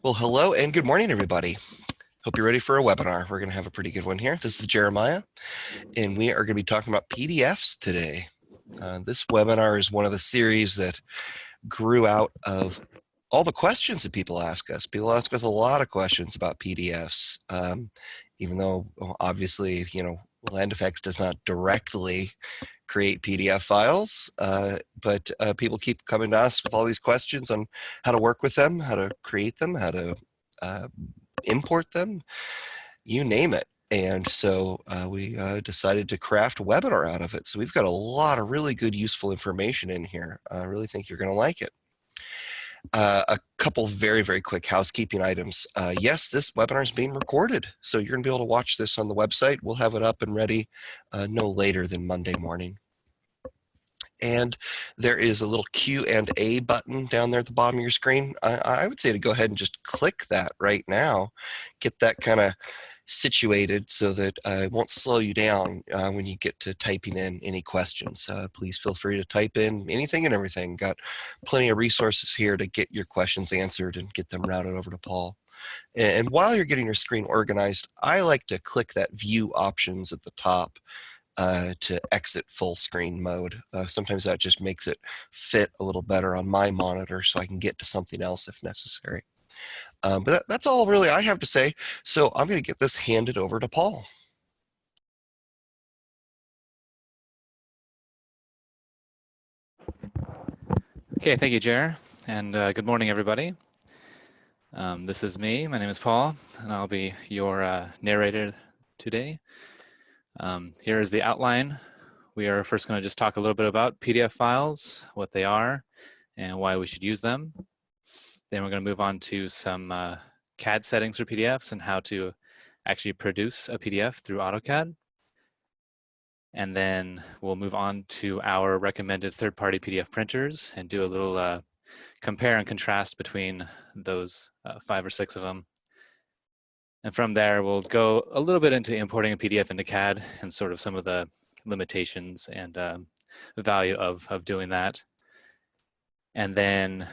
Well, hello and good morning, everybody. Hope you're ready for a webinar. We're going to have a pretty good one here. This is Jeremiah, and we are going to be talking about PDFs today. This webinar is one of the series that grew out of all the questions that people ask us. People ask us a lot of questions about PDFs, even though obviously, LandFX does not directly create PDF files, but people keep coming to us with all these questions on how to work with them, how to create them, how to import them, you name it. And so we decided to craft a webinar out of it. So we've got a lot of really good, useful information in here. I really think you're going to like it. A couple very, very quick housekeeping items. Yes, this webinar is being recorded, so you're going to be able to watch this on the website. We'll have it up and ready no later than Monday morning. And there is a little Q&A button down there at the bottom of your screen. I would say to go ahead and just click that right now, get that kind of situated so that it won't slow you down when you get to typing in any questions. Please feel free to type in anything and everything. Got plenty of resources here to get your questions answered and get them routed over to Paul. And while you're getting your screen organized, I like to click that view options at the top to exit full screen mode. Sometimes that just makes it fit a little better on my monitor so I can get to something else if necessary. But that's all really I have to say. So I'm going to get this handed over to Paul. Okay, thank you, Jer, and good morning, everybody. This is me. My name is Paul, and I'll be your narrator today. Here is the outline. We are first going to just talk a little bit about PDF files, what they are, and why we should use them. Then we're going to move on to some CAD settings for PDFs and how to actually produce a PDF through AutoCAD. And then we'll move on to our recommended third-party PDF printers and do a little compare and contrast between those 5 or 6 of them. And from there, we'll go a little bit into importing a PDF into CAD and sort of some of the limitations and value of doing that. And then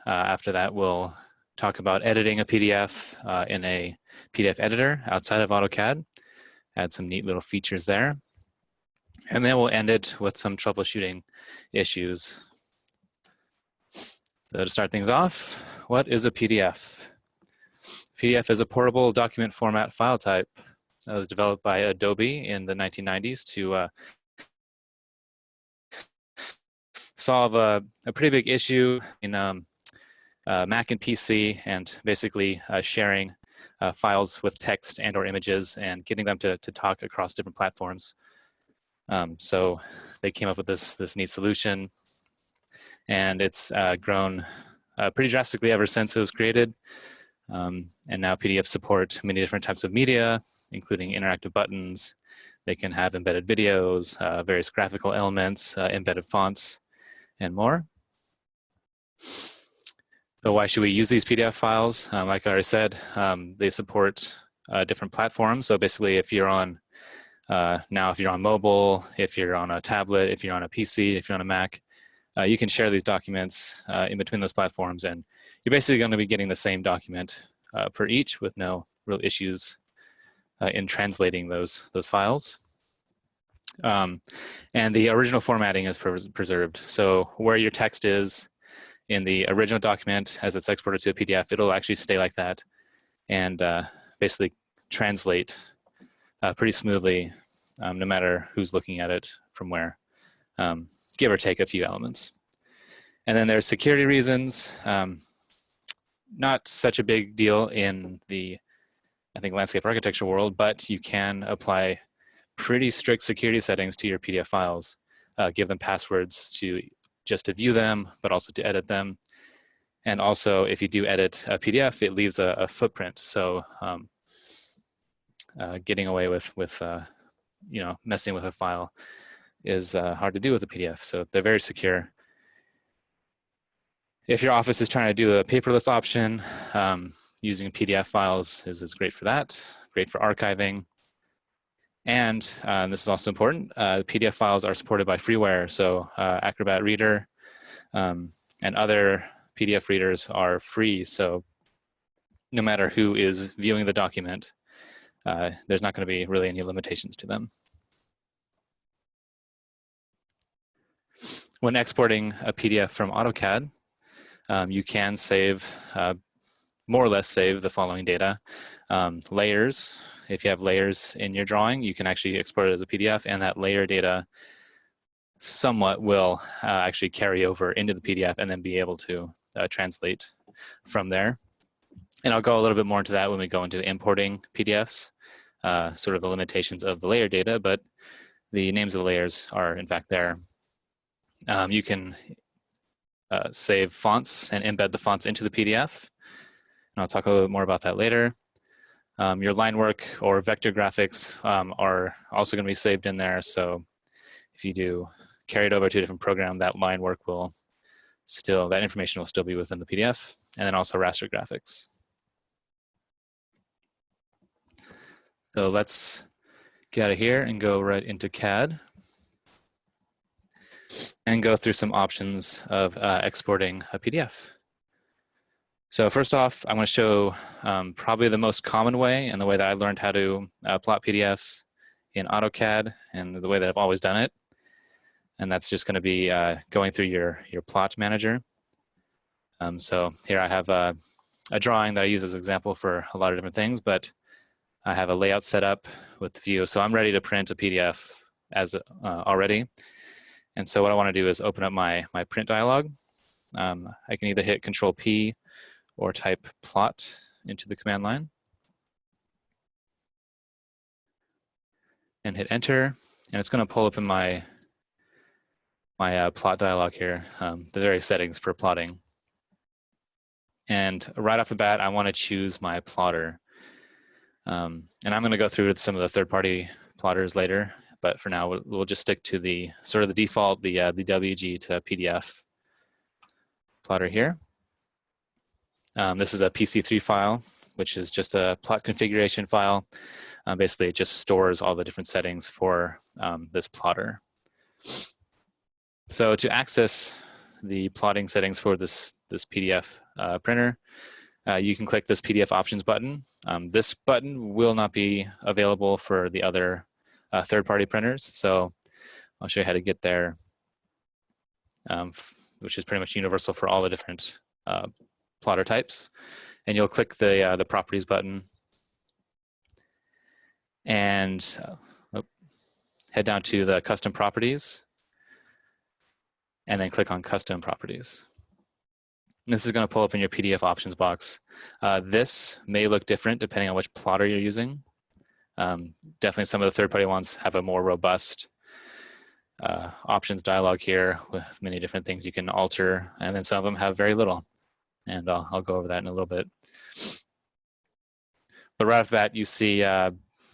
after that, we'll talk about editing a PDF in a PDF editor outside of AutoCAD, add some neat little features there. And then we'll end it with some troubleshooting issues. So to start things off, what is a PDF? PDF is a portable document format file type that was developed by Adobe in the 1990s to solve a pretty big issue in Mac and PC, and basically sharing files with text and or images and getting them to talk across different platforms. So they came up with this neat solution, and it's grown pretty drastically ever since it was created. And now PDFs support many different types of media, including interactive buttons. They can have embedded videos, various graphical elements, embedded fonts, and more. So why should we use these PDF files? Like I already said, they support different platforms. So basically, if you're on if you're on mobile, if you're on a tablet, if you're on a PC, if you're on a Mac, you can share these documents in between those platforms, and you're basically going to be getting the same document per each with no real issues in translating those files. And the original formatting is preserved. So where your text is in the original document as it's exported to a PDF, it'll actually stay like that and basically translate pretty smoothly, no matter who's looking at it from where, give or take a few elements. And then there's security reasons. Not such a big deal in the, I think, landscape architecture world, but you can apply pretty strict security settings to your PDF files. Give them passwords just to view them, but also to edit them. And also, if you do edit a PDF, it leaves a footprint. So getting away with messing with a file is hard to do with a PDF. So they're very secure. If your office is trying to do a paperless option, using PDF files is great for that, great for archiving. And this is also important, PDF files are supported by freeware. So Acrobat Reader and other PDF readers are free. So no matter who is viewing the document, there's not going to be really any limitations to them. When exporting a PDF from AutoCAD, you can save, more or less save the following data. Layers, if you have layers in your drawing, you can actually export it as a PDF, and that layer data somewhat will actually carry over into the PDF and then be able to translate from there. And I'll go a little bit more into that when we go into importing PDFs, sort of the limitations of the layer data, but the names of the layers are in fact there. You can save fonts and embed the fonts into the PDF. And I'll talk a little bit more about that later. Your line work or vector graphics are also going to be saved in there. So if you do carry it over to a different program, that line work will still, that information will still be within the PDF. And then also raster graphics. So let's get out of here and go right into CAD and go through some options of exporting a PDF. So first off, I'm going to show probably the most common way and the way that I learned how to plot PDFs in AutoCAD and the way that I've always done it. And that's just going to be going through your plot manager. So here I have a drawing that I use as an example for a lot of different things, but I have a layout set up with the view. So I'm ready to print a PDF as already. And so what I want to do is open up my print dialog. I can either hit Control P or type plot into the command line and hit enter. And it's going to pull up in my plot dialog here, the various settings for plotting. And right off the bat, I want to choose my plotter. And I'm going to go through some of the third-party plotters later, but for now, we'll just stick to the sort of the default, the WG to PDF plotter here. This is a PC3 file, which is just a plot configuration file. Basically, it just stores all the different settings for this plotter. So to access the plotting settings for this PDF printer, you can click this PDF options button. This button will not be available for the other third-party printers, so I'll show you how to get there, which is pretty much universal for all the different plotter types. And you'll click the properties button and head down to the custom properties and then click on custom properties. This is going to pull up in your PDF options box. This may look different depending on which plotter you're using. Definitely some of the third-party ones have a more robust options dialog here with many different things you can alter, and then some of them have very little. And I'll go over that in a little bit. But right off the bat, you see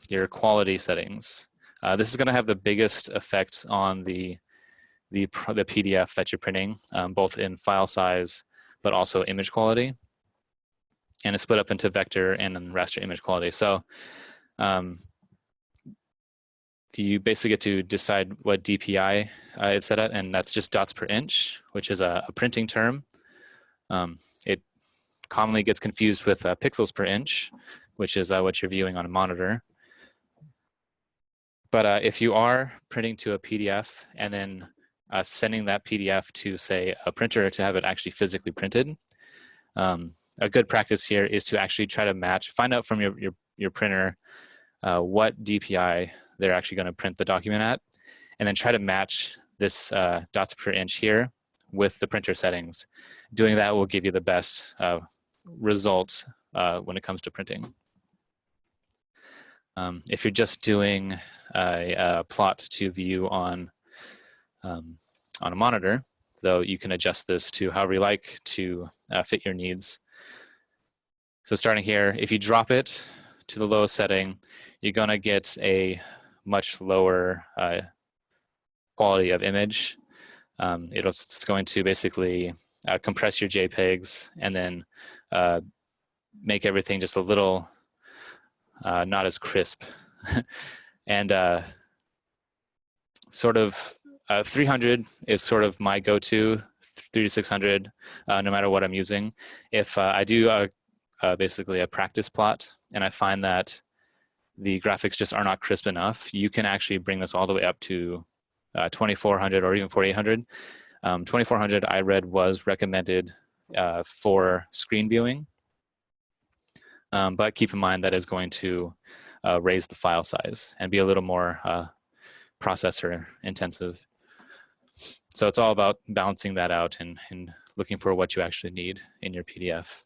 your quality settings. This is going to have the biggest effect on the PDF that you're printing, both in file size, but also image quality. And it's split up into vector and raster image quality. So you basically get to decide what DPI it's set at, and that's just dots per inch, which is a printing term. It commonly gets confused with pixels per inch, which is what you're viewing on a monitor. But if you are printing to a PDF and then sending that PDF to, say, a printer to have it actually physically printed, a good practice here is to actually try to find out from your printer what DPI they're actually going to print the document at, and then try to match this dots per inch here with the printer settings. Doing that will give you the best results when it comes to printing. If you're just doing a plot to view on a monitor, though, you can adjust this to however you like to fit your needs. So starting here, if you drop it to the lowest setting, you're going to get a much lower quality of image. It's going to basically compress your JPEGs and then make everything just a little not as crisp. And sort of 300 is sort of my go-to, 300 to 600, no matter what I'm using. If I do basically a practice plot, and I find that the graphics just are not crisp enough, you can actually bring this all the way up to 2400 or even 4800. 2400 I read was recommended for screen viewing, but keep in mind that is going to raise the file size and be a little more processor intensive. So it's all about balancing that out and looking for what you actually need in your PDF.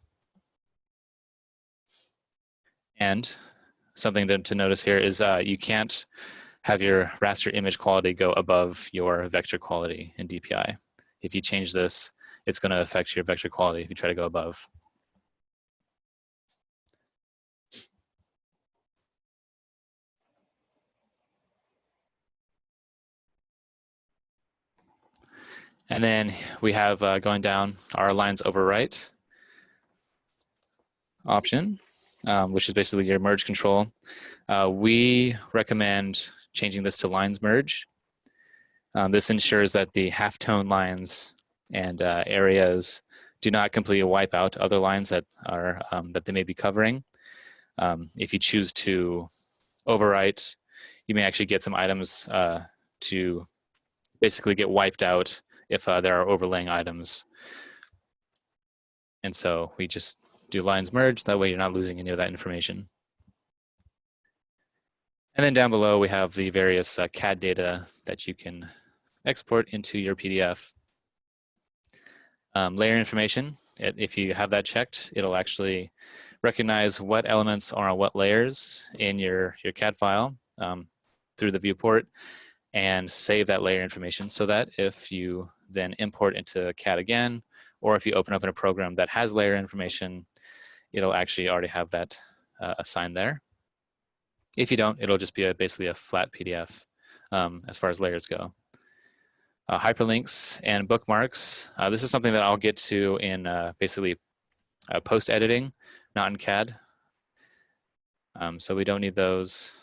And something to notice here is you can't have your raster image quality go above your vector quality in DPI. If you change this, it's going to affect your vector quality if you try to go above. And then we have going down our lines overwrite option, which is basically your merge control. We recommend changing this to lines merge. This ensures that the halftone lines and areas do not completely wipe out other lines that are that they may be covering. If you choose to overwrite, you may actually get some items to basically get wiped out if there are overlaying items. And so we just do lines merge, that way you're not losing any of that information. And then down below we have the various CAD data that you can export into your PDF. Layer information, if you have that checked, it'll actually recognize what elements are on what layers in your CAD file through the viewport and save that layer information so that if you then import into CAD again, or if you open up in a program that has layer information, it'll actually already have that assigned there. If you don't, it'll just be basically a flat PDF as far as layers go. Hyperlinks and bookmarks. This is something that I'll get to in basically post-editing, not in CAD. So we don't need those.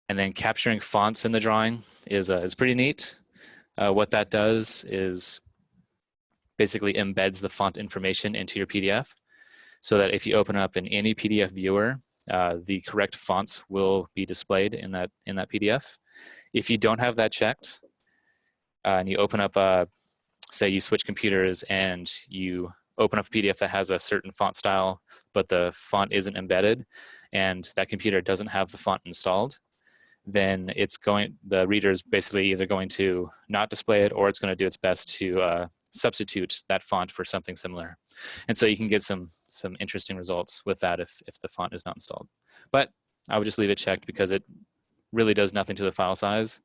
And then capturing fonts in the drawing is pretty neat. What that does is basically embeds the font information into your PDF so that if you open up in any PDF viewer, the correct fonts will be displayed in that PDF. If you don't have that checked, and you open up, say you switch computers and you open up a PDF that has a certain font style, but the font isn't embedded, and that computer doesn't have the font installed, then the reader is basically either going to not display it, or it's going to do its best to substitute that font for something similar. And so you can get some interesting results with that if the font is not installed. But I would just leave it checked because it really does nothing to the file size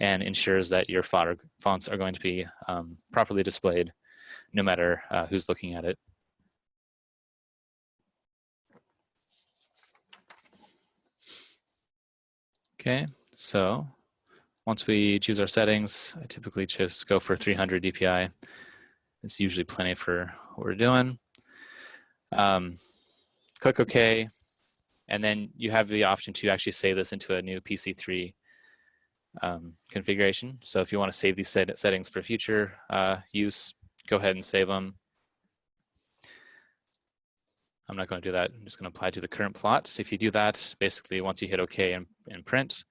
and ensures that your fonts are going to be properly displayed no matter who's looking at it. Okay, so once we choose our settings, I typically just go for 300 DPI. It's usually plenty for what we're doing. Click OK, and then you have the option to actually save this into a new PC3 configuration. So if you want to save these settings for future use, go ahead and save them. I'm not going to do that. I'm just going to apply to the current plot. If you do that, basically once you hit OK and print,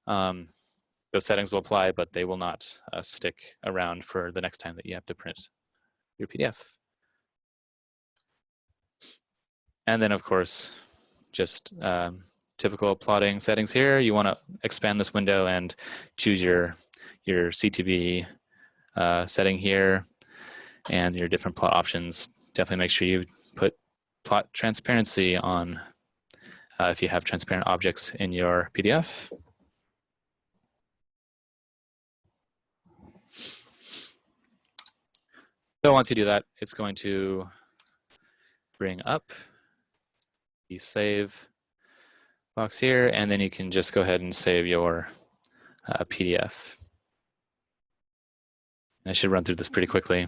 those settings will apply, but they will not stick around for the next time that you have to print your PDF. And then of course, just typical plotting settings here. You want to expand this window and choose your CTV setting here and your different plot options. Definitely make sure you put plot transparency on if you have transparent objects in your PDF. So once you do that, it's going to bring up the save box here, and then you can just go ahead and save your PDF. And I should run through this pretty quickly.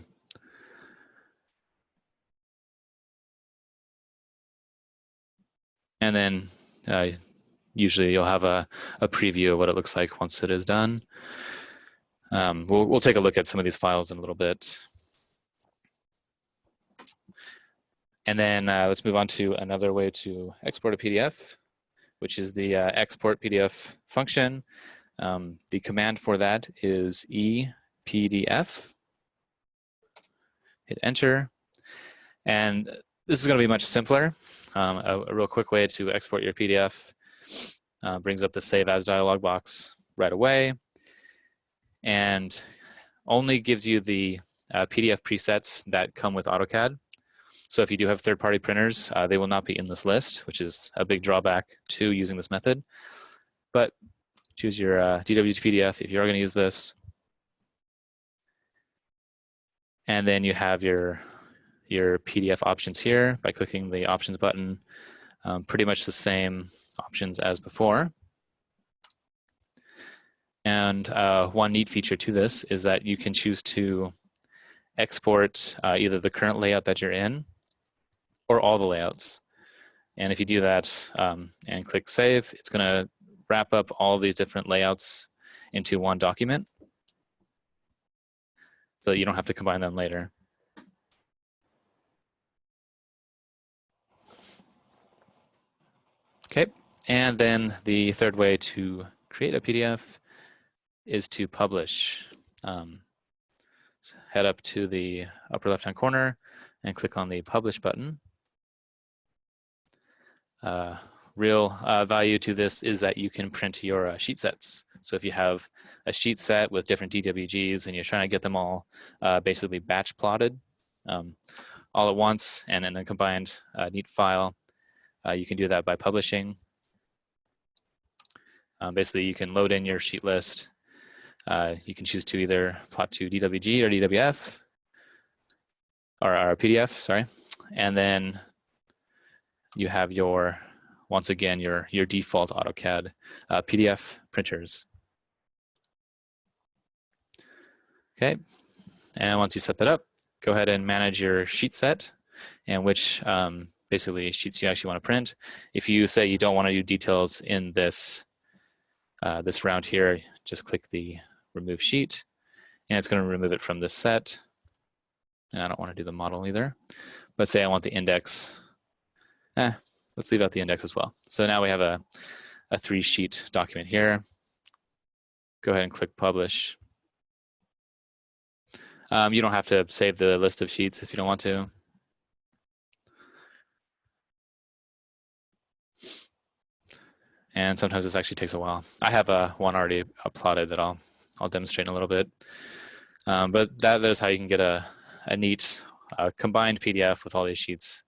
And then usually you'll have a preview of what it looks like once it is done. We'll take a look at some of these files in a little bit. And then let's move on to another way to export a PDF, which is the export PDF function. The command for that is epdf. Hit enter. And this is going to be much simpler. A real quick way to export your PDF brings up the Save As dialog box right away and only gives you the PDF presets that come with AutoCAD. So if you do have third-party printers, they will not be in this list, which is a big drawback to using this method. But choose your DW to PDF if you are going to use this. And then you have your PDF options here by clicking the options button. Pretty much the same options as before. And one neat feature to this is that you can choose to export either the current layout that you're in or all the layouts. And if you do that and click save, it's going to wrap up all of these different layouts into one document so that you don't have to combine them later. Okay, and then the third way to create a PDF is to publish. So head up to the upper left-hand corner and click on the Publish button. Real value to this is that you can print your sheet sets. So if you have a sheet set with different DWGs and you're trying to get them all basically batch plotted all at once and in a combined neat file, you can do that by publishing. Basically, you can load in your sheet list. You can choose to either plot to DWG or DWF, or PDF, sorry. And then you have your, once again, your default AutoCAD PDF printers. Okay, and once you set that up, go ahead and manage your sheet set and which basically sheets you actually want to print. If you say you don't want to do details in this this round here, just click the remove sheet and it's going to remove it from this set. And I don't want to do the model either. Let's say I want the index. Let's leave out the index as well. So now we have a 3-sheet document here. Go ahead and click publish. You don't have to save the list of sheets if you don't want to. And sometimes this actually takes a while. I have one already plotted that I'll demonstrate in a little bit. But that is how you can get a neat combined PDF with all these sheets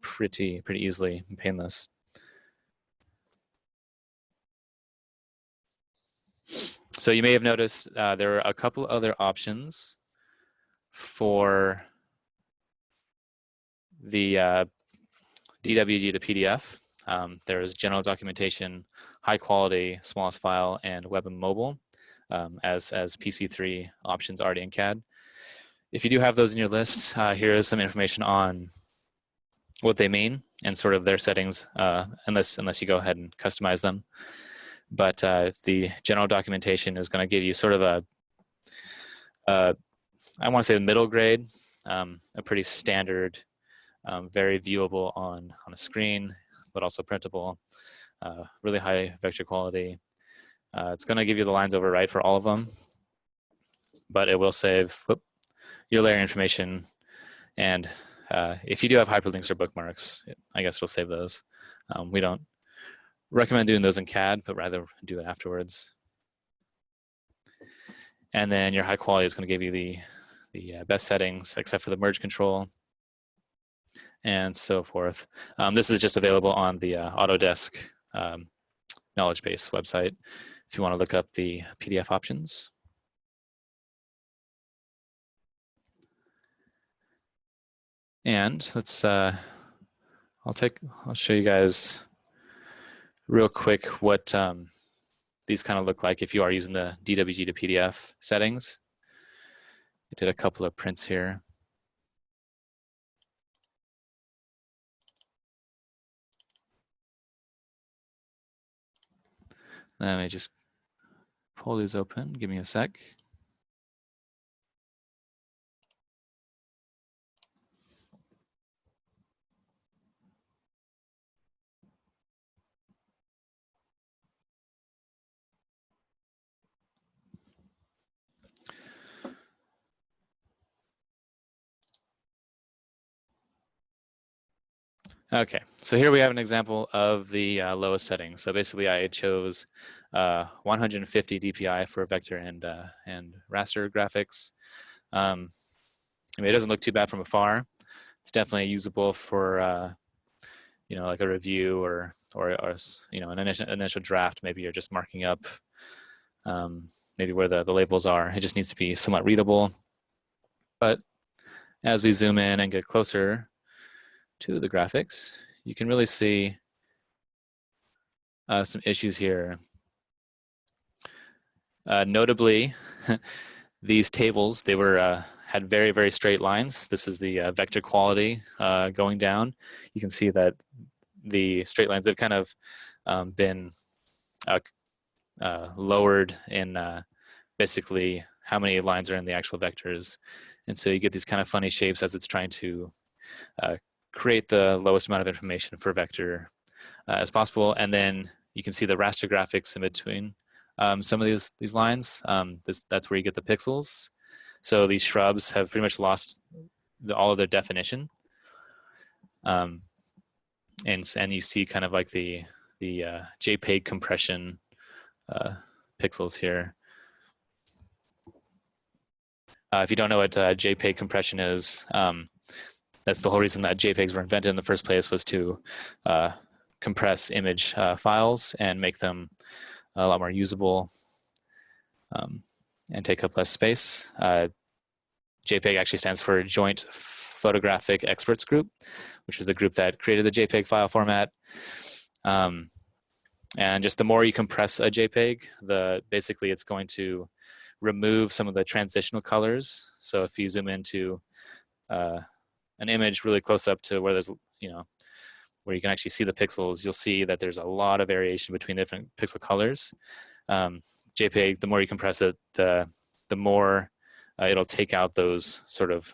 pretty easily and painless. So you may have noticed there are a couple other options for the DWG to PDF. There's general documentation, high quality, smallest file, and web and mobile as PC3 options already in CAD. If you do have those in your list, here is some information on what they mean and sort of their settings, unless you go ahead and customize them. But the general documentation is going to give you sort of I want to say the middle grade, a pretty standard, very viewable on a screen, but also printable, really high vector quality. It's going to give you the lines over right for all of them, but it will save your layer information. And if you do have hyperlinks or bookmarks, I guess it'll save those. We don't recommend doing those in CAD, but rather do it afterwards. And then your high quality is going to give you the best settings, except for the merge control, and so forth. This is just available on the Autodesk knowledge base website if you want to look up the PDF options. And let's I'll show you guys real quick what these kind of look like if you are using the DWG to PDF settings. I did a couple of prints here. Let me just pull these open. Give me a sec. Okay, so here we have an example of the lowest setting. So basically I chose 150 DPI for vector and raster graphics. I mean, it doesn't look too bad from afar. It's definitely usable for you know, like a review or you know, an initial draft. Maybe you're just marking up maybe where the labels are. It just needs to be somewhat readable. But as we zoom in and get closer to the graphics, you can really see some issues here. Notably, these tables, they were had very, very straight lines. This is the vector quality going down. You can see that the straight lines have kind of been lowered in basically how many lines are in the actual vectors. And so you get these kind of funny shapes as it's trying to create the lowest amount of information for vector as possible. And then you can see the raster graphics in between some of these lines. That's where you get the pixels. So these shrubs have pretty much lost all of their definition. And you see kind of like the JPEG compression pixels here. If you don't know what JPEG compression is, that's the whole reason that JPEGs were invented in the first place, was to compress image files and make them a lot more usable and take up less space. JPEG actually stands for Joint Photographic Experts Group, which is the group that created the JPEG file format. And just the more you compress a JPEG, basically it's going to remove some of the transitional colors. So if you zoom into an image really close up to where there's, you know, where you can actually see the pixels, you'll see that there's a lot of variation between different pixel colors. JPEG, the more you compress it, the more it'll take out those sort of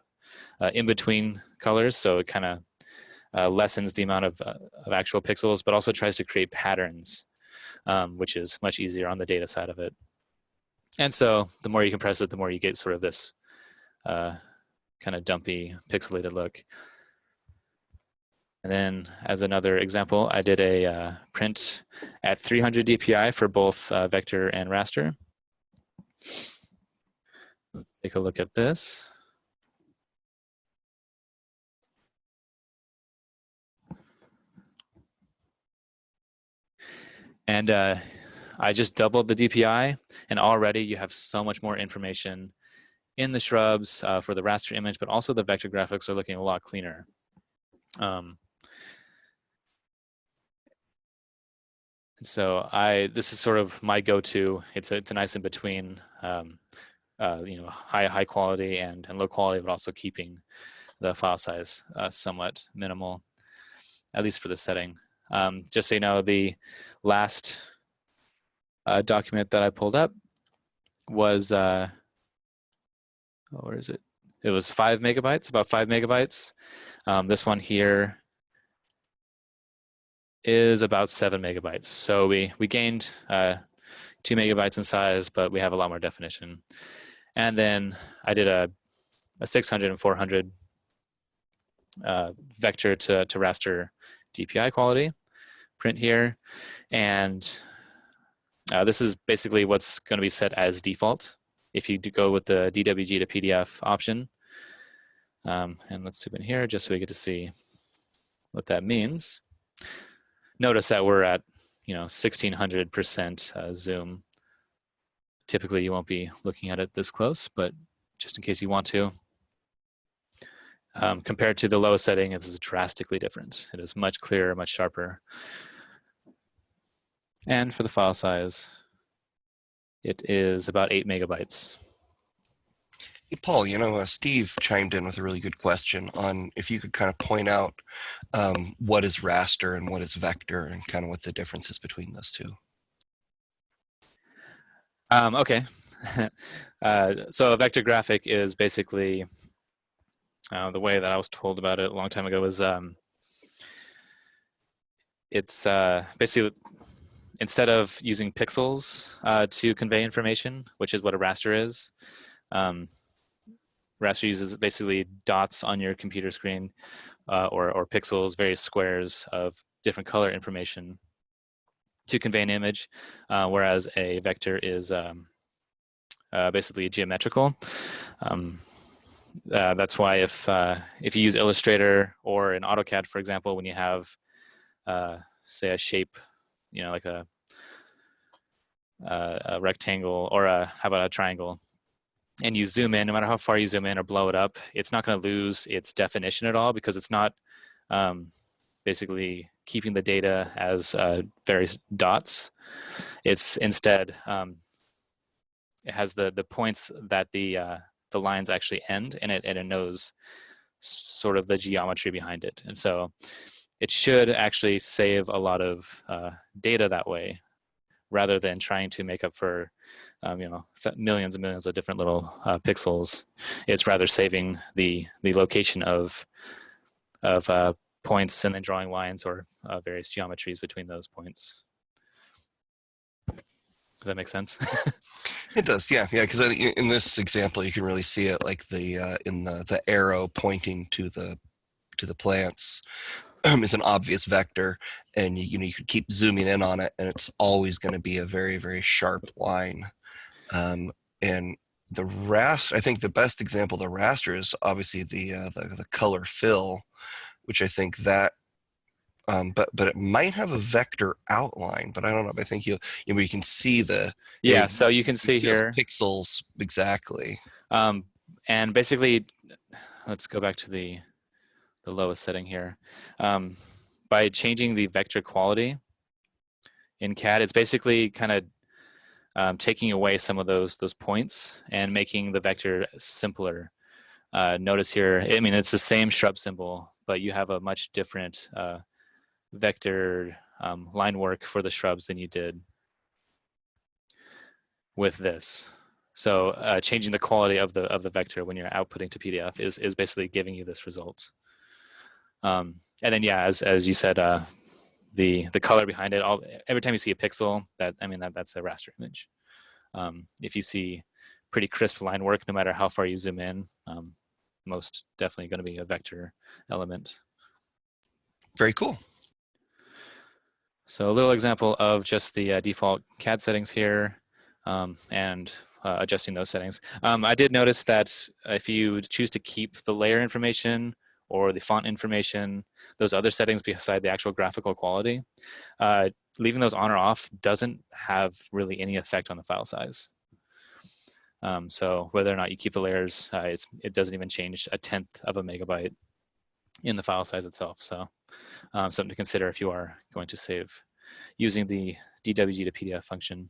in-between colors. So it kind of lessens the amount of actual pixels, but also tries to create patterns, which is much easier on the data side of it. And so the more you compress it, the more you get sort of this kind of dumpy, pixelated look. And then as another example, I did a print at 300 DPI for both vector and raster. Let's take a look at this. And I just doubled the DPI, and already you have so much more information in the shrubs for the raster image, but also the vector graphics are looking a lot cleaner. So this is sort of my go-to. It's a nice in between, you know, high quality and low quality, but also keeping the file size somewhat minimal, at least for the setting. Just so you know, the last document that I pulled up was, where is it? It was 5 megabytes, about 5 megabytes. This one here is about 7 megabytes. So we gained 2 megabytes in size, but we have a lot more definition. And then I did a 600 and 400 vector to raster DPI quality print here. And this is basically what's going to be set as default if you do go with the DWG to PDF option. And let's zoom in here just so we get to see what that means. Notice that we're at, you know, 1600% zoom. Typically you won't be looking at it this close, but just in case you want to. Compared to the lowest setting, it's drastically different. It is much clearer, much sharper. And for the file size, it is about 8 megabytes. Hey, Paul, you know, Steve chimed in with a really good question on if you could kind of point out what is raster and what is vector and kind of what the difference is between those two. Okay. So a vector graphic is basically, the way that I was told about it a long time ago was it's basically, instead of using pixels to convey information, which is what a raster is, Raster uses basically dots on your computer screen or pixels, various squares of different color information to convey an image, whereas a vector is basically geometrical. That's why if you use Illustrator or in AutoCAD, for example, when you have say a shape, like a rectangle or how about a triangle, and you zoom in, no matter how far you zoom in or blow it up, it's not going to lose its definition at all because it's not basically keeping the data as various dots. It's instead it has the points that the lines actually end, and it knows sort of the geometry behind it, and so it should actually save a lot of data that way, rather than trying to make up for millions and millions of different little pixels. It's rather saving the location of points and then drawing lines or various geometries between those points. Does that make sense? It does, yeah. Because in this example, you can really see it like in the arrow pointing to the plants is an obvious vector, and you could keep zooming in on it, and it's always going to be a very, very sharp line. And the raster, I think the best example of the raster is obviously the color fill, which I think that. But it might have a vector outline, but I don't know. I think you can see the so you can see here pixels exactly. And basically, let's go back to the lowest setting here. By changing the vector quality in CAD, it's basically kind of taking away some of those points and making the vector simpler. Notice here, I mean, it's the same shrub symbol, but you have a much different vector line work for the shrubs than you did with this. So changing the quality of the vector when you're outputting to PDF is basically giving you this result. And then as you said, the color behind it, every time you see a pixel, that's a raster image. If you see pretty crisp line work, no matter how far you zoom in, most definitely going to be a vector element. Very cool. So a little example of just the default CAD settings here, and adjusting those settings. I did notice that if you choose to keep the layer information or the font information, those other settings beside the actual graphical quality, leaving those on or off doesn't have really any effect on the file size. So whether or not you keep the layers, it doesn't even change 1/10 of a megabyte in the file size itself. So something to consider if you are going to save using the DWG to PDF function.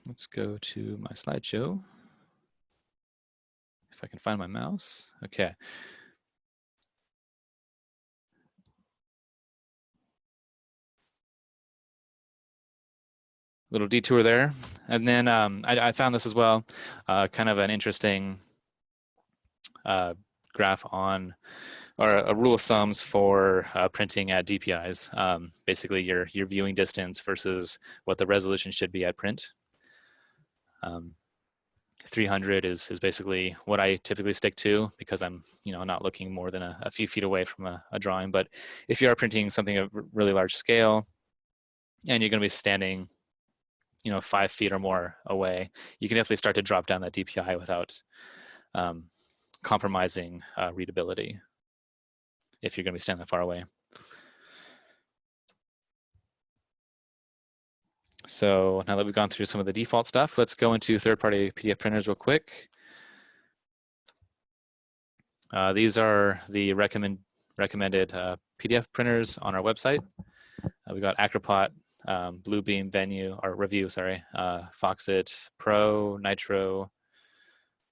Let's go to my slideshow. If I can find my mouse. Okay. Little detour there. And then I found this as well, kind of an interesting graph on, or a rule of thumbs for printing at DPIs. Basically your viewing distance versus what the resolution should be at print. 300 is basically what I typically stick to because I'm not looking more than a few feet away from a drawing. But if you are printing something of really large scale and you're going to be standing 5 feet or more away, you can definitely start to drop down that DPI without compromising readability if you're going to be standing that far away. So now that we've gone through some of the default stuff, let's go into third-party PDF printers real quick. These are the recommended PDF printers on our website. We got Acropot, Bluebeam, Review, Foxit Pro, Nitro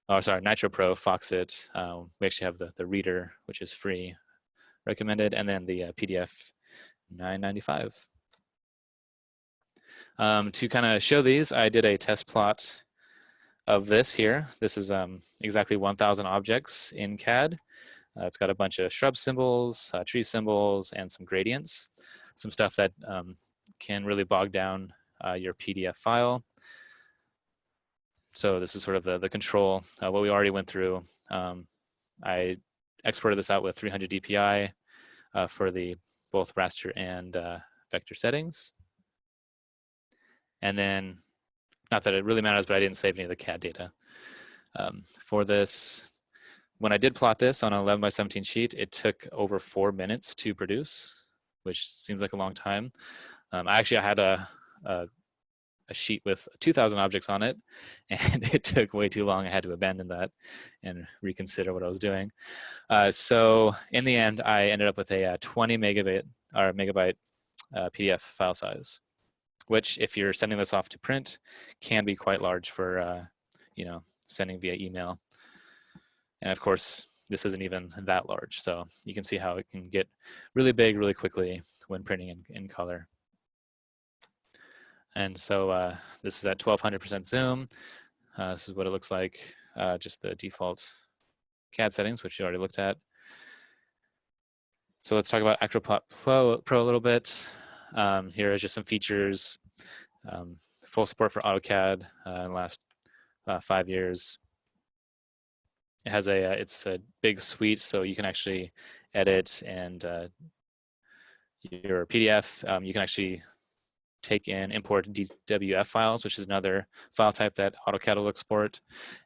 Pro, Foxit. We actually have the Reader, which is free, recommended, and then the PDF 995. To kind of show these, I did a test plot of this here. This is exactly 1,000 objects in CAD. It's got a bunch of shrub symbols, tree symbols, and some gradients. Some stuff that can really bog down your PDF file. So this is sort of the control, what we already went through. I exported this out with 300 DPI for the both raster and vector settings. And then, not that it really matters, but I didn't save any of the CAD data. For this, when I did plot this on an 11 by 17 sheet, it took over 4 minutes to produce, which seems like a long time. I had a sheet with 2,000 objects on it, and it took way too long. I had to abandon that and reconsider what I was doing. So in the end, I ended up with a 20 megabyte PDF file size, which, if you're sending this off to print, can be quite large for sending via email. And of course, this isn't even that large, so you can see how it can get really big really quickly when printing in color. And so this is at 1200% zoom. This is what it looks like, just the default CAD settings, which you already looked at. So let's talk about Popflow Pro a little bit. Here are just some features. Full support for AutoCAD in the last 5 years. It has it's a big suite, so you can actually edit and your PDF. You can actually take in import DWF files, which is another file type that AutoCAD will export,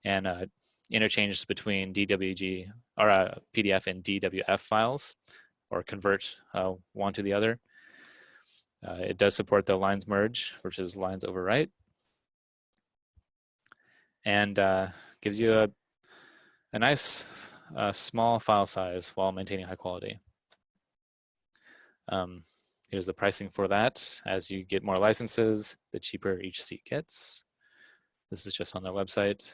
and interchange between DWG or PDF and DWF files, or convert one to the other. It does support the lines merge, which is lines overwrite, and gives you a nice small file size while maintaining high quality. Here's the pricing for that. As you get more licenses, the cheaper each seat gets. This is just on their website.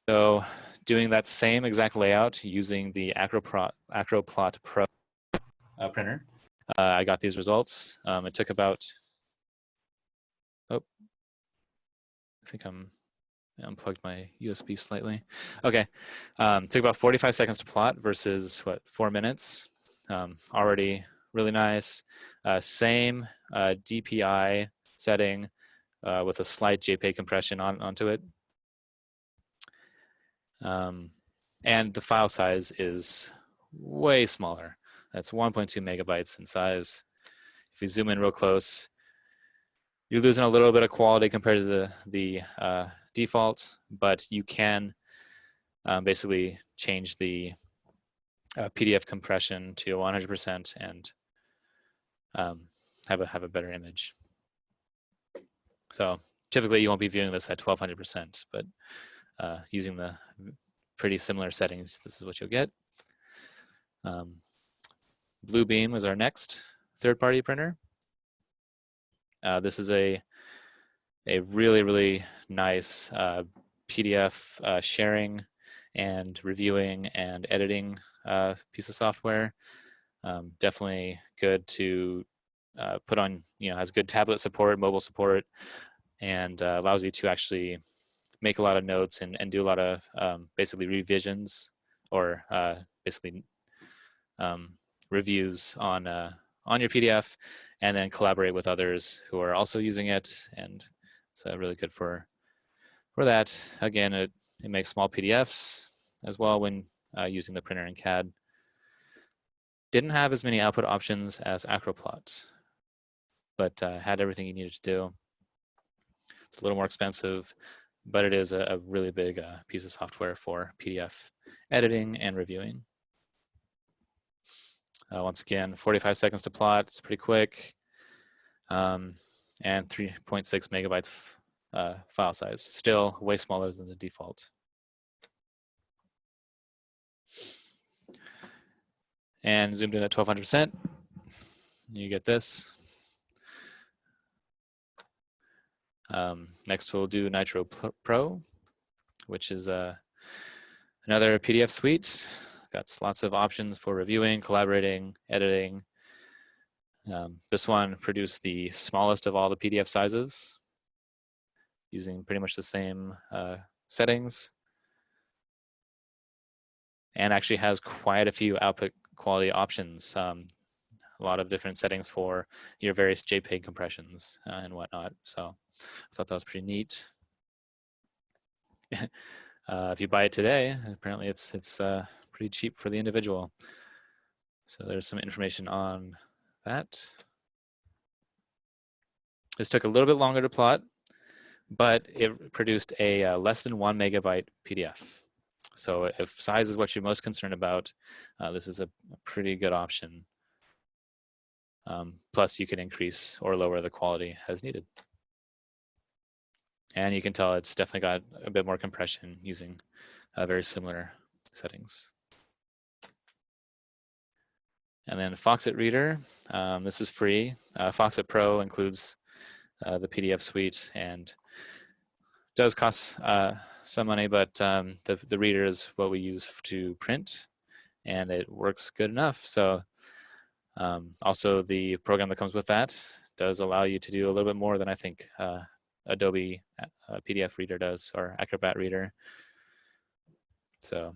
So doing that same exact layout using the Acroplot Pro printer, I got these results. It took about, I think I unplugged my USB slightly. Okay, took about 45 seconds to plot versus 4 minutes. Already really nice. Same DPI setting with a slight JPEG compression onto it. And the file size is way smaller. That's 1.2 megabytes in size. If you zoom in real close, you're losing a little bit of quality compared to the default, but you can basically change the PDF compression to 100% and have a better image. So typically you won't be viewing this at 1200%, but using the pretty similar settings, this is what you'll get. Bluebeam is our next third-party printer. This is a really nice PDF sharing and reviewing and editing piece of software. Definitely good to put on, has good tablet support, mobile support, and allows you to actually make a lot of notes and do a lot of basically revisions or basically reviews on your PDF, and then collaborate with others who are also using it. And so really good for that. Again, it makes small PDFs as well when using the printer in CAD. Didn't have as many output options as Acroplot, but had everything you needed to do. It's a little more expensive, but it is a really big piece of software for PDF editing and reviewing. Once again, 45 seconds to plot, it's pretty quick, and 3.6 megabytes file size, still way smaller than the default. And zoomed in at 1200%, you get this. Next we'll do Nitro Pro, which is another PDF suite. Got lots of options for reviewing, collaborating, editing. This one produced the smallest of all the PDF sizes, using pretty much the same settings, and actually has quite a few output quality options. A lot of different settings for your various JPEG compressions and whatnot. So I thought that was pretty neat. if you buy it today, apparently it's pretty cheap for the individual. So there's some information on that. This took a little bit longer to plot, but it produced a less than 1 megabyte PDF. So if size is what you're most concerned about, this is a pretty good option. Plus, you can increase or lower the quality as needed. And you can tell it's definitely got a bit more compression using very similar settings. And then Foxit Reader, this is free. Foxit Pro includes the PDF suite and does cost some money, but the reader is what we use to print, and it works good enough. So also the program that comes with that does allow you to do a little bit more than I think Adobe PDF Reader does, or Acrobat Reader. So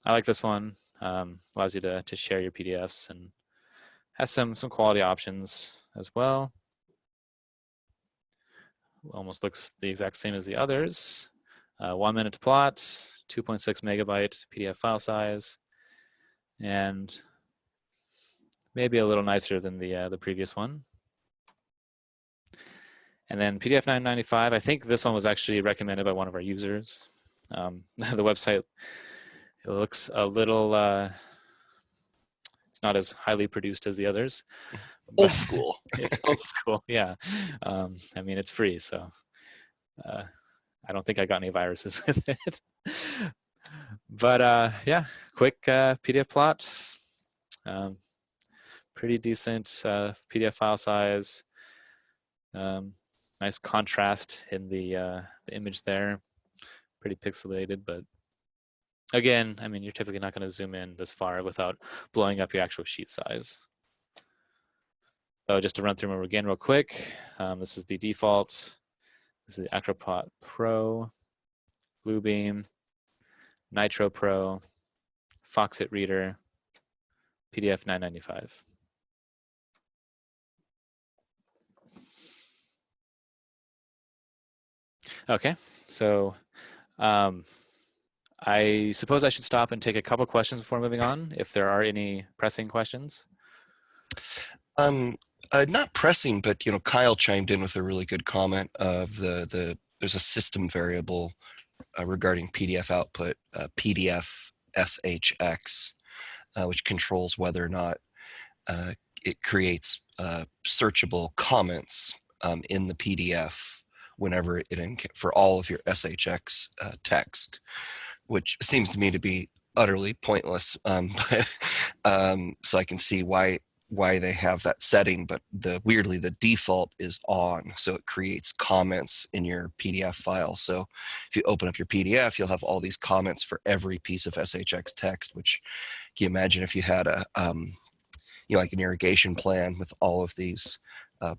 I like this one. Allows you to share your PDFs and has some quality options as well. Almost looks the exact same as the others. 1 minute to plot, 2.6 megabyte PDF file size, and maybe a little nicer than the previous one. And then PDF 995, I think this one was actually recommended by one of our users. The website, it looks a little, it's not as highly produced as the others. Old school. It's old school, yeah. I mean, it's free, so I don't think I got any viruses with it. But yeah, quick PDF plots. Pretty decent PDF file size. Nice contrast in the image there. Pretty pixelated, but again, I mean, you're typically not going to zoom in this far without blowing up your actual sheet size. So just to run through them again real quick, this is the default. This is the Popflow Pro, Bluebeam, Nitro Pro, Foxit Reader, PDF 995. Okay, so I suppose I should stop and take a couple questions before moving on, if there are any pressing questions. Not pressing, but Kyle chimed in with a really good comment of there's a system variable regarding PDF output, PDFShare, which controls whether or not it creates searchable comments in the PDF whenever for all of your SHX text, which seems to me to be utterly pointless. But so I can see why they have that setting, but weirdly the default is on, so it creates comments in your PDF file. So if you open up your PDF, you'll have all these comments for every piece of SHX text, which can you imagine if you had a like an irrigation plan with all of these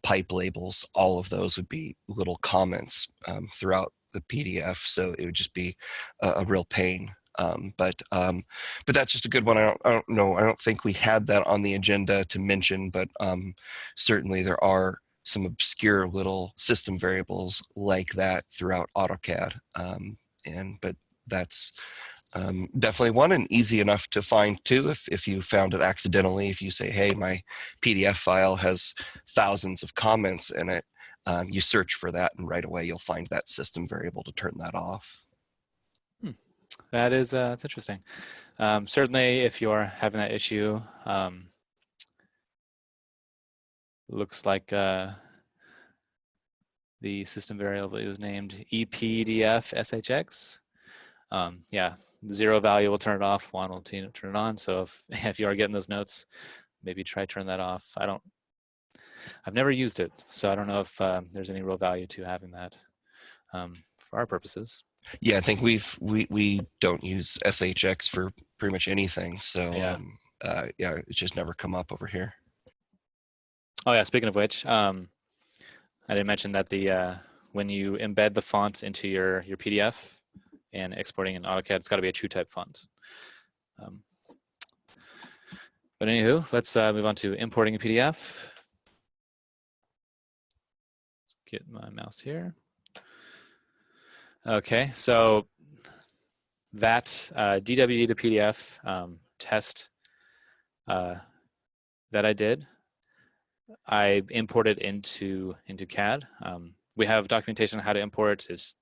pipe labels, all of those would be little comments throughout the PDF. So it would just be a real pain. But that's just a good one. I don't know. I don't think we had that on the agenda to mention, but certainly there are some obscure little system variables like that throughout AutoCAD. But that's definitely one, and easy enough to find too. If you found it accidentally, if you say, hey, my PDF file has thousands of comments in it, you search for that and right away you'll find that system variable to turn that off. That is that's interesting. Certainly, if you're having that issue, looks like the system variable is named EPDFSHX. Yeah, 0 value will turn it off, 1 will turn it on. So if you are getting those notes, maybe try turn that off. I've never used it, so I don't know if there's any real value to having that for our purposes. Yeah, I think we don't use SHX for pretty much anything. So yeah, it's just never come up over here. Oh yeah, speaking of which, I didn't mention that when you embed the font into your PDF and exporting in AutoCAD, it's got to be a true type font. But anywho, let's move on to importing a PDF. Get my mouse here. Okay, so that DWG to PDF test that I did, I imported into CAD. We have documentation on how to import. It's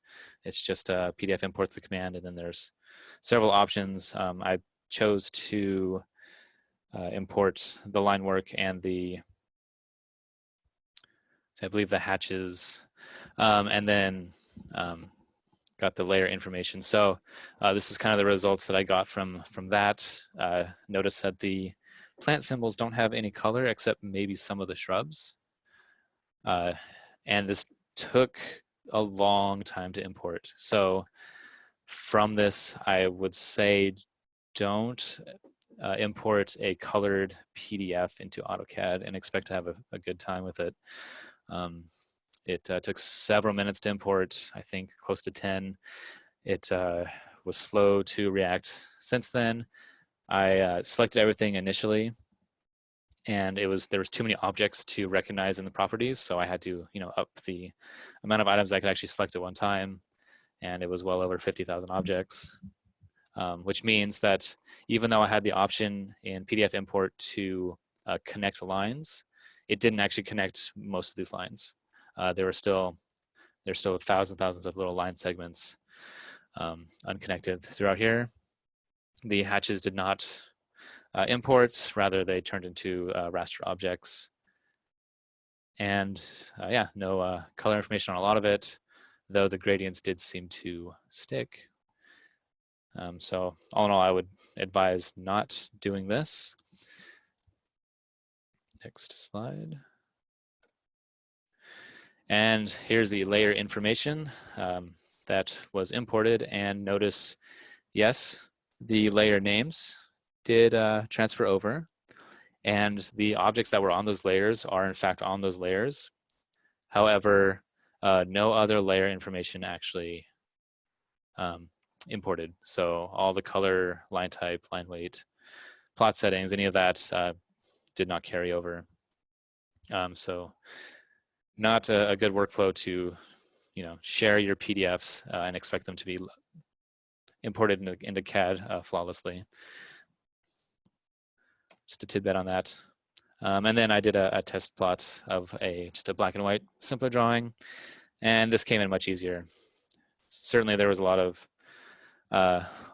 just PDF imports the command, and then there's several options. I chose to import the line work and I believe the hatches, and then got the layer information. So this is kind of the results that I got from that. Notice that the plant symbols don't have any color except maybe some of the shrubs. And this took a long time to import. So from this, I would say don't import a colored PDF into AutoCAD and expect to have a good time with it. It took several minutes to import, I think close to 10. It was slow to react. Since then, I selected everything initially, and there was too many objects to recognize in the properties, so I had to up the amount of items I could actually select at one time, and it was well over 50,000 objects, which means that even though I had the option in PDF import to connect lines, it didn't actually connect most of these lines. There's still thousands of little line segments unconnected throughout here. The hatches did not import, rather they turned into raster objects. And yeah, no color information on a lot of it, though the gradients did seem to stick. So all in all, I would advise not doing this. Next slide. And here's the layer information that was imported, and notice, yes, the layer names did transfer over, and the objects that were on those layers are in fact on those layers. However, no other layer information actually imported. So all the color, line type, line weight, plot settings, any of that did not carry over. So not a good workflow to share your PDFs and expect them to be imported into CAD flawlessly. Just a tidbit on that. And then I did a test plot of just a black and white simpler drawing, and this came in much easier. Certainly there was a lot of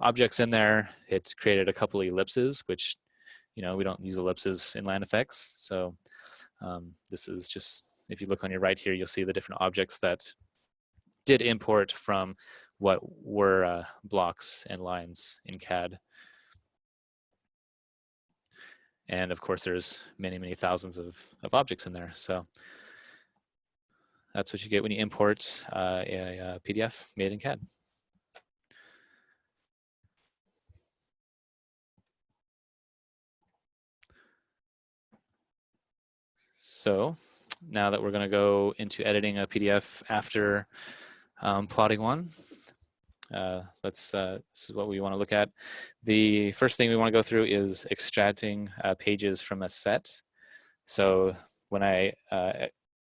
objects in there. It created a couple of ellipses, which we don't use ellipses in land effects. So this is just, if you look on your right here, you'll see the different objects that did import from what were blocks and lines in CAD. And of course, there's many thousands of objects in there. So that's what you get when you import a PDF made in CAD. So now that we're going to go into editing a PDF after plotting one, this is what we want to look at. The first thing we want to go through is extracting pages from a set. So when I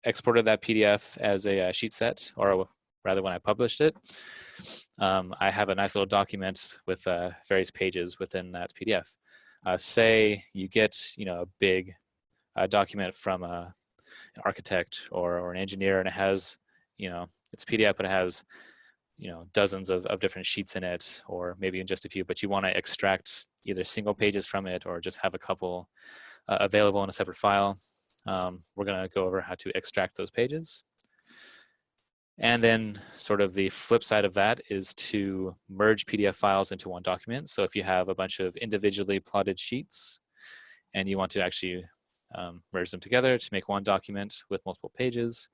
exported that PDF as a sheet set, or rather when I published it, I have a nice little document with various pages within that PDF. Say you get a big document from an architect or an engineer, and it has it's PDF, but it has dozens of different sheets in it, or maybe in just a few, but you want to extract either single pages from it or just have a couple available in a separate file. We're going to go over how to extract those pages. And then sort of the flip side of that is to merge PDF files into one document. So if you have a bunch of individually plotted sheets and you want to actually merge them together to make one document with multiple pages,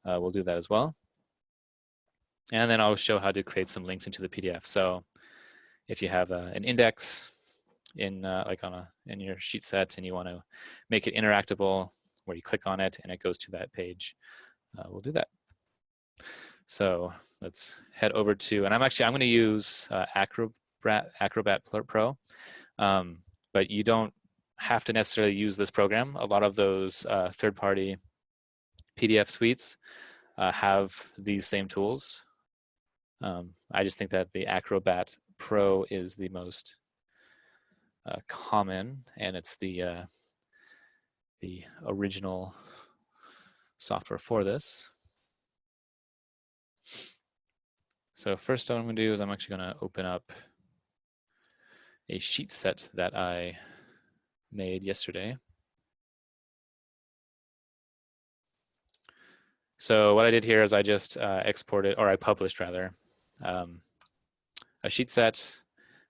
we'll do that as well. And then I'll show how to create some links into the PDF. So if you have an index in in your sheet set and you want to make it interactable, where you click on it and it goes to that page, we'll do that. So let's head over to, and I'm going to use Acrobat Pro, but you don't have to necessarily use this program. A lot of those third-party PDF suites have these same tools. I just think that the Acrobat Pro is the most common, and it's the original software for this. So first what I'm going to do is I'm actually going to open up a sheet set that I made yesterday. So what I did here is I just exported, or I published rather, a sheet set,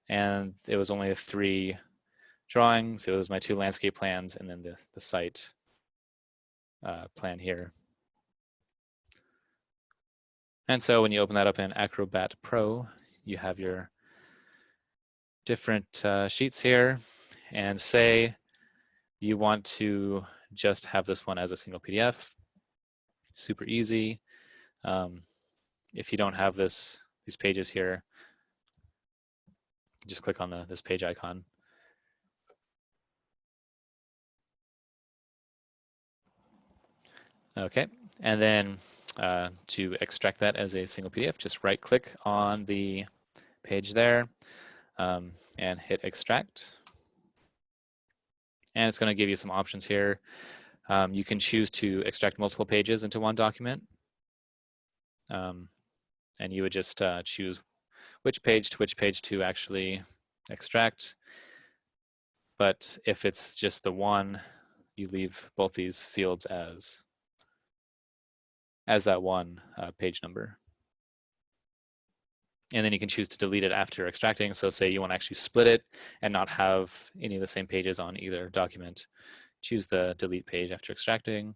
and it was only 3 drawings. It was my 2 landscape plans and then the site plan here. And so when you open that up in Acrobat Pro, you have your different sheets here, and say you want to just have this one as a single PDF. Super easy. If you don't have these pages here, just click on this page icon. Okay, and then to extract that as a single PDF, just right click on the page there and hit extract. And it's going to give you some options here. You can choose to extract multiple pages into one document. And you would just choose which page to actually extract. But if it's just the one, you leave both these fields as that one page number. And then you can choose to delete it after extracting. So say you want to actually split it and not have any of the same pages on either document. Choose the delete page after extracting,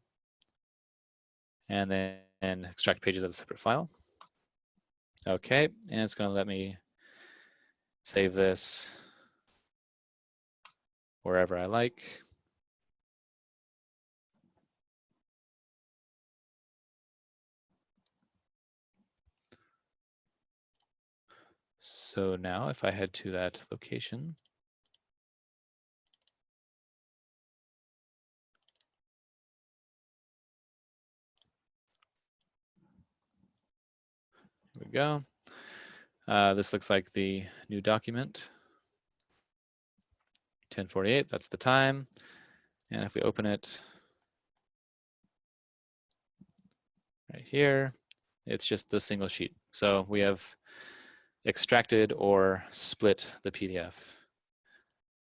and then extract pages as a separate file. Okay, and it's going to let me save this wherever I like. So now if I head to that location, here we go. This looks like the new document. 10:48, that's the time. And if we open it right here, it's just the single sheet. So we have extracted or split the PDF.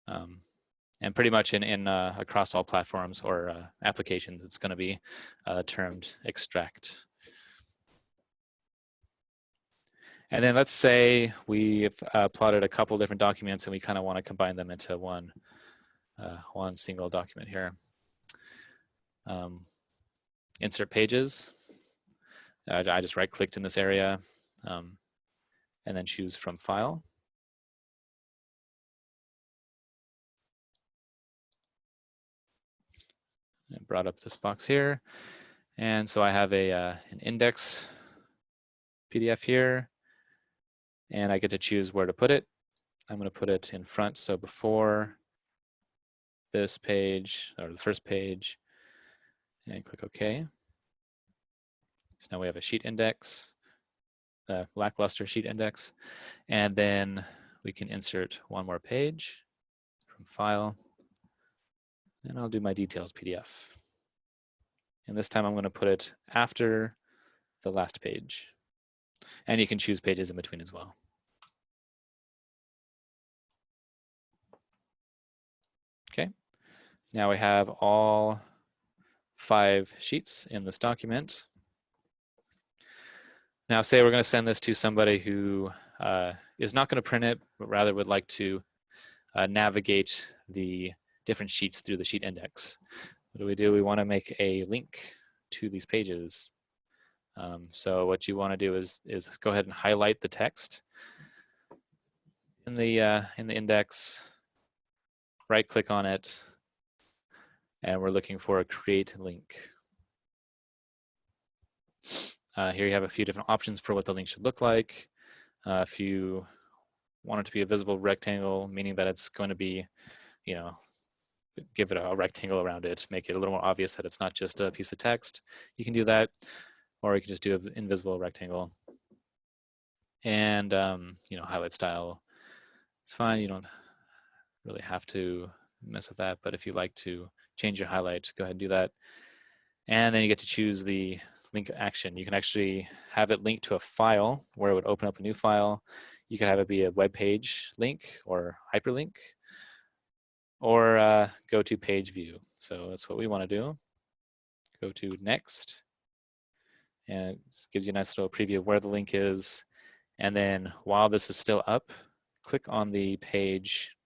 And pretty much in across all platforms or applications, it's going to be termed extract. And then let's say we've plotted a couple different documents and we kind of want to combine them into one single document here. Insert pages. I just right-clicked in this area and then choose from file. I brought up this box here. And so I have an index PDF here, and I get to choose where to put it. I'm going to put it in front, so before this page, or the first page, and click OK. So now we have a sheet index, a lackluster sheet index, and then we can insert one more page from File, and I'll do my details PDF. And this time I'm going to put it after the last page. And you can choose pages in between as well. Okay, now we have all 5 sheets in this document. Now say we're going to send this to somebody who is not going to print it, but rather would like to navigate the different sheets through the sheet index. What do? We want to make a link to these pages. So what you want to do is go ahead and highlight the text in the index, right click on it, and we're looking for a create link. Here you have a few different options for what the link should look like. If you want it to be a visible rectangle, meaning that it's going to be, give it a rectangle around it, make it a little more obvious that it's not just a piece of text, you can do that. Or you can just do an invisible rectangle. And, highlight style, It's fine. You don't really have to mess with that, but if you like to change your highlights, go ahead and do that. And then you get to choose the link action. You can actually have it linked to a file where it would open up a new file. You can have it be a web page link or hyperlink, or go to page view. So that's what we want to do. Go to next, and it gives you a nice little preview of where the link is. And then while this is still up, click on the page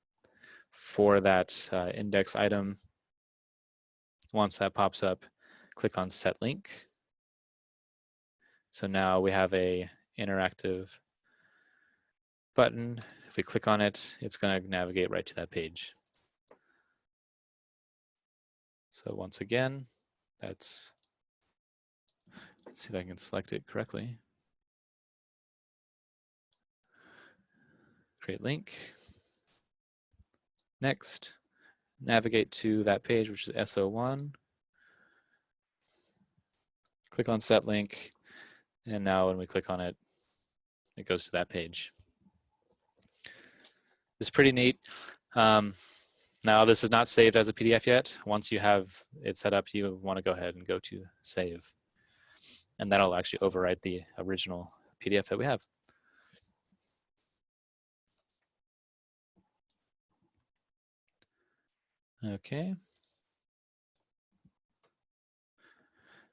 for that index item. Once that pops up, click on set link. So now we have a interactive button. If we click on it, it's going to navigate right to that page. So once again, let's see if I can select it correctly. Create link. Next, navigate to that page, which is SO1. Click on set link. And now when we click on it, it goes to that page. It's pretty neat. Now this is not saved as a PDF yet. Once you have it set up, you want to go ahead and go to save. And that'll actually overwrite the original PDF that we have. Okay.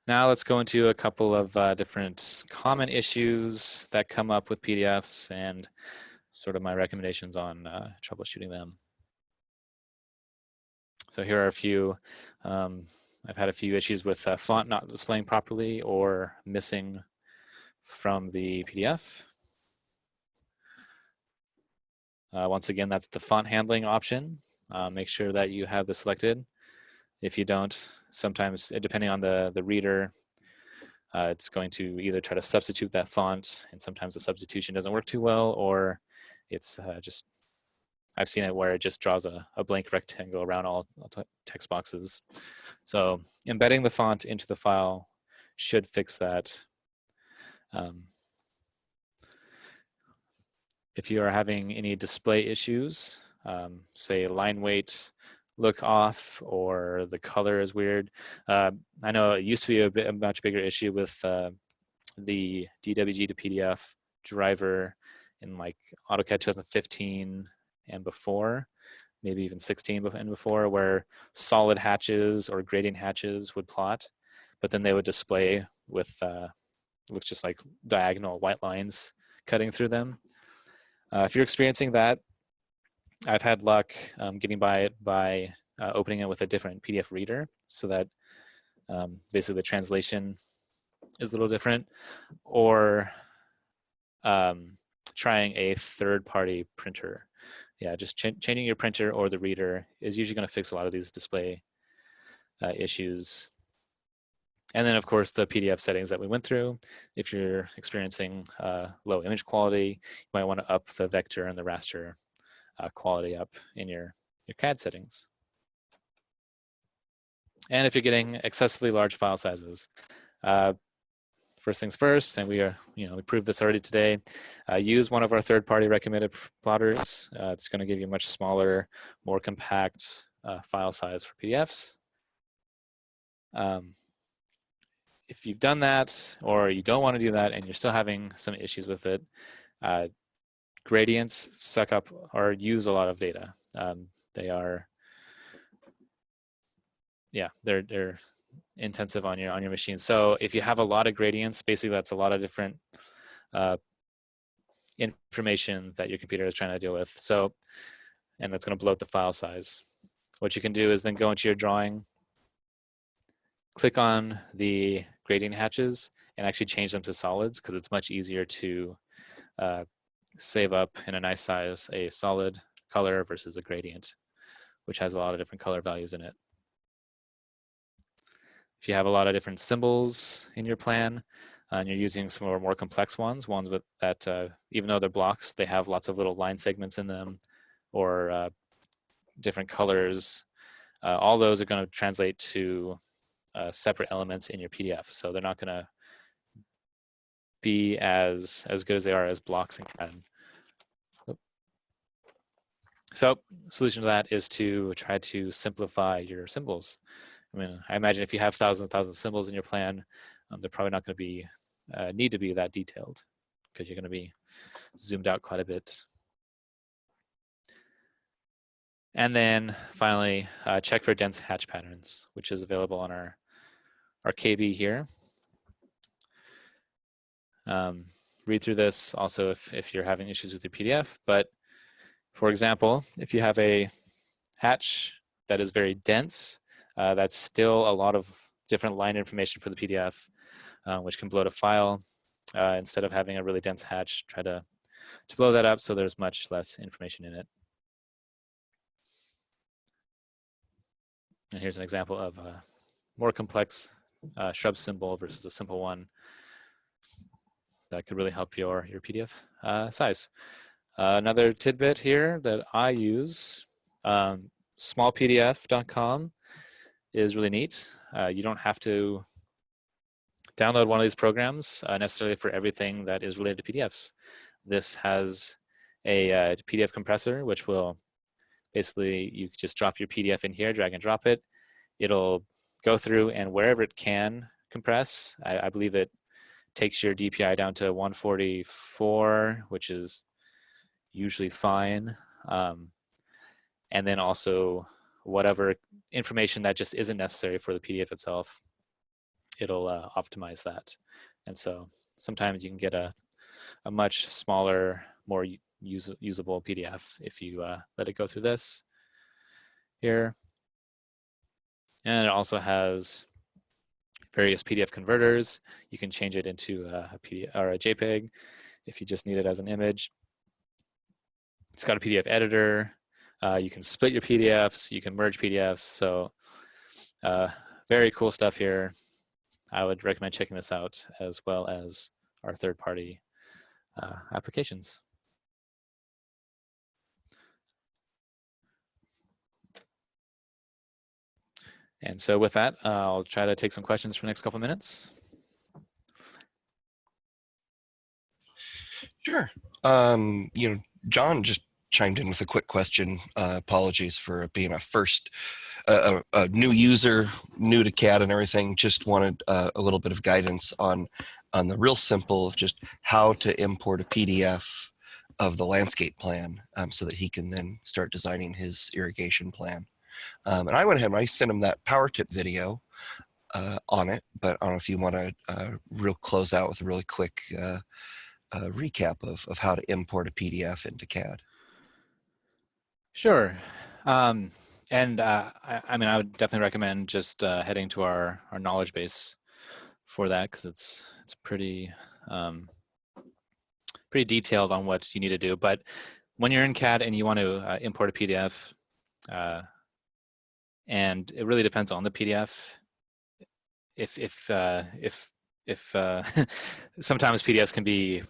Now let's go into a couple of different common issues that come up with PDFs and sort of my recommendations on troubleshooting them. So here are a few. I've had a few issues with font not displaying properly or missing from the PDF. Once again, that's the font handling option. Make sure that you have this selected. If you don't, sometimes depending on the reader, it's going to either try to substitute that font, and sometimes the substitution doesn't work too well, or it's just, I've seen it where it just draws a blank rectangle around all text boxes. So embedding the font into the file should fix that. If you are having any display issues, say line weight look off or the color is weird. I know it used to be a much bigger issue with the DWG to PDF driver in like AutoCAD 2015 and before, maybe even 16 and before, where solid hatches or gradient hatches would plot, but then they would display with looks just like diagonal white lines cutting through them. If you're experiencing that, I've had luck getting by it by opening it with a different PDF reader, so that basically the translation is a little different, or trying a third-party printer. Yeah, just changing your printer or the reader is usually going to fix a lot of these display issues. And then, of course, the PDF settings that we went through. If you're experiencing low image quality, you might want to up the vector and the raster quality up in your CAD settings. And if you're getting excessively large file sizes, first things first, and we proved this already today, use one of our third-party recommended plotters. It's going to give you a much smaller, more compact file size for PDFs. If you've done that, or you don't want to do that, and you're still having some issues with it, gradients suck up or use a lot of data. They are, yeah, they're intensive on your machine. So if you have a lot of gradients, basically that's a lot of different information that your computer is trying to deal with. So, and that's going to bloat the file size. What you can do is then go into your drawing, click on the gradient hatches, and actually change them to solids, because it's much easier to save up in a nice size a solid color versus a gradient, which has a lot of different color values in it. If you have a lot of different symbols in your plan, and you're using some of our more complex ones with that, even though they're blocks, they have lots of little line segments in them, or different colors, all those are going to translate to separate elements in your PDF. So they're not going to be as good as they are as blocks in CAD. So solution to that is to try to simplify your symbols. I mean, I imagine if you have thousands and thousands of symbols in your plan, they're probably not going to be need to be that detailed because you're going to be zoomed out quite a bit. And then finally, check for dense hatch patterns, which is available on our KB here. Read through this also if you're having issues with your PDF. But for example, if you have a hatch that is very dense, that's still a lot of different line information for the PDF, which can bloat a file. Instead of having a really dense hatch, try to blow that up so there's much less information in it. And here's an example of a more complex shrub symbol versus a simple one that could really help your PDF size. Another tidbit here that I use, smallpdf.com is really neat. You don't have to download one of these programs necessarily for everything that is related to PDFs. This has a PDF compressor, which will basically, you just drop your PDF in here, drag and drop it. It'll go through and wherever it can compress, I believe it takes your DPI down to 144, which is usually fine. And then also whatever information that just isn't necessary for the PDF itself, it'll optimize that. And so sometimes you can get a much smaller, more usable PDF if you let it go through this here. And it also has various PDF converters. You can change it into a PDF or a JPEG if you just need it as an image. It's got a PDF editor. You can split your PDFs. You can merge PDFs. So very cool stuff here. I would recommend checking this out as well as our third-party applications. And so with that, I'll try to take some questions for the next couple of minutes. Sure. John just chimed in with a quick question. Apologies for being a new user, new to CAD and everything. Just wanted a little bit of guidance on the real simple of just how to import a PDF of the landscape plan so that he can then start designing his irrigation plan. And I went ahead and I sent him that power tip video on it, but I don't know if you want to real close out with a really quick recap of how to import a PDF into CAD. Sure. I mean, I would definitely recommend just heading to our knowledge base for that because it's pretty pretty detailed on what you need to do. But when you're in CAD and you want to import a PDF, and it really depends on the PDF. If sometimes PDFs can be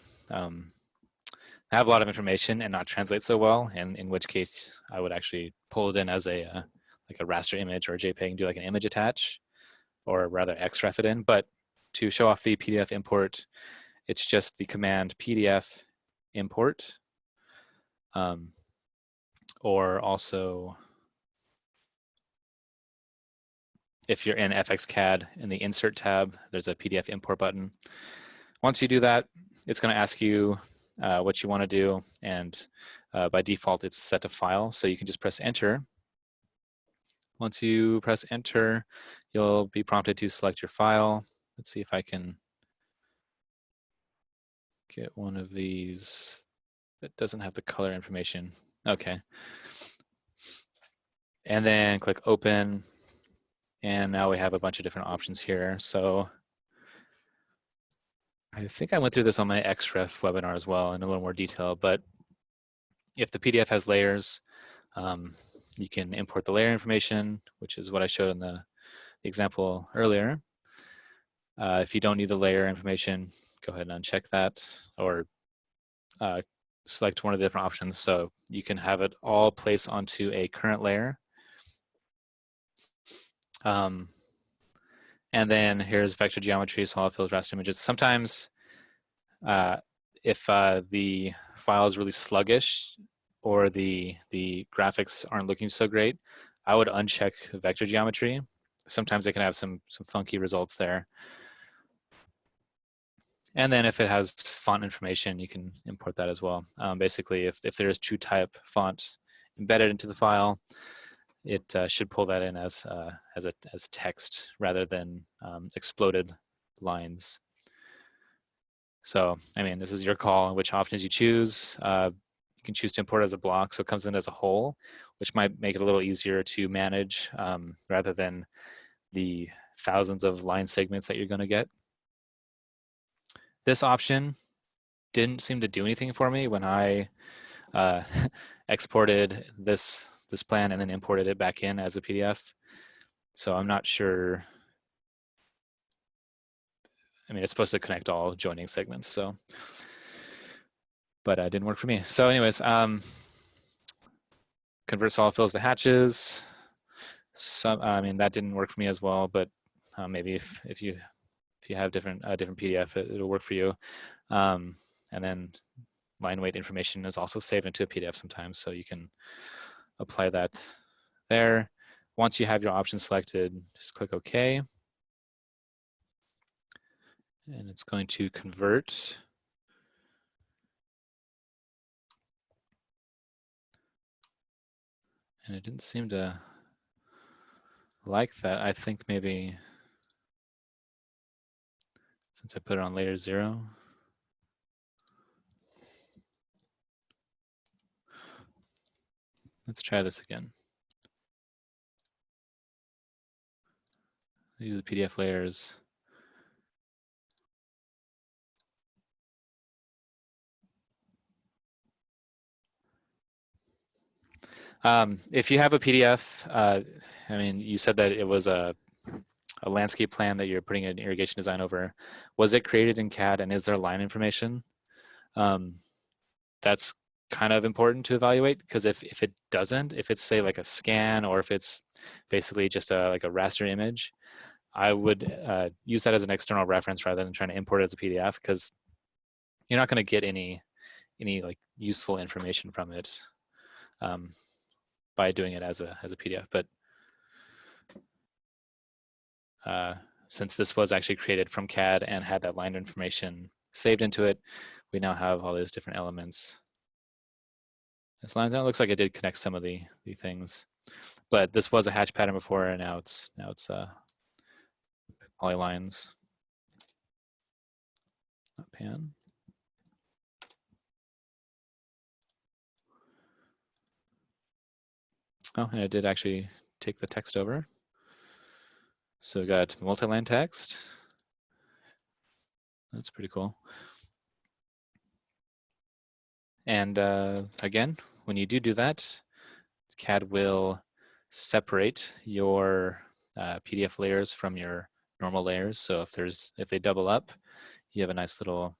have a lot of information and not translate so well, and in which case I would actually pull it in as a like a raster image or a JPEG and do like an image attach, or rather XREF it in. But to show off the PDF import, it's just the command PDF import, or also if you're in FXCAD in the Insert tab, there's a PDF import button. Once you do that, it's going to ask you what you want to do, and by default, it's set to file, so you can just press Enter. Once you press Enter, you'll be prompted to select your file. Let's see if I can get one of these that doesn't have the color information. Okay. And then click Open. And now we have a bunch of different options here. So I think I went through this on my XREF webinar as well in a little more detail, but if the PDF has layers, you can import the layer information, which is what I showed in the example earlier. If you don't need the layer information, go ahead and uncheck that, or select one of the different options. So you can have it all place onto a current layer. And then here's vector geometry, solid fills, raster images. Sometimes if the file is really sluggish, or the graphics aren't looking so great, I would uncheck vector geometry. Sometimes it can have some funky results there. And then if it has font information, you can import that as well. Basically, if there is TrueType font embedded into the file, it should pull that in as text rather than exploded lines. So, I mean, this is your call, which options you choose. You can choose to import as a block, so it comes in as a whole, which might make it a little easier to manage rather than the thousands of line segments that you're going to get. This option didn't seem to do anything for me when I exported this plan and then imported it back in as a PDF. So I'm not sure. I mean, it's supposed to connect all joining segments, so, but it didn't work for me. So anyways, convert solid fills to hatches. I mean, that didn't work for me as well, but maybe if you have different PDF, it'll work for you. And then line weight information is also saved into a PDF sometimes, so you can apply that there. Once you have your option selected, just click OK. And it's going to convert. And it didn't seem to like that. I think maybe since I put it on layer 0. Let's try this again. Use the PDF layers. If you have a PDF, I mean, you said that it was a landscape plan that you're putting an irrigation design over. Was it created in CAD, and is there line information? That's kind of important to evaluate, because if it doesn't, if it's say like a scan, or if it's basically just like a raster image, I would use that as an external reference rather than trying to import it as a PDF, because you're not going to get any like useful information from it by doing it as a PDF. But since this was actually created from CAD and had that line information saved into it, we now have all these different elements. This lines out. It looks like it did connect some of the things, but this was a hatch pattern before, and now it's polylines. Not pan. Oh, and it did actually take the text over. So we got multi-line text. That's pretty cool. And again, when you do that, CAD will separate your PDF layers from your normal layers. So if they double up, you have a nice little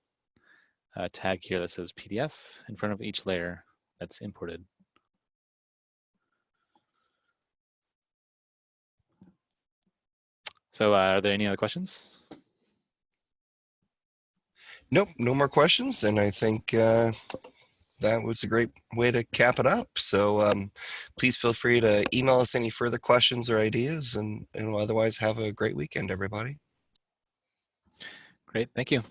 tag here that says PDF in front of each layer that's imported. So are there any other questions? Nope, no more questions. And I think that was a great way to cap it up. So please feel free to email us any further questions or ideas, and otherwise have a great weekend, everybody. Great, thank you.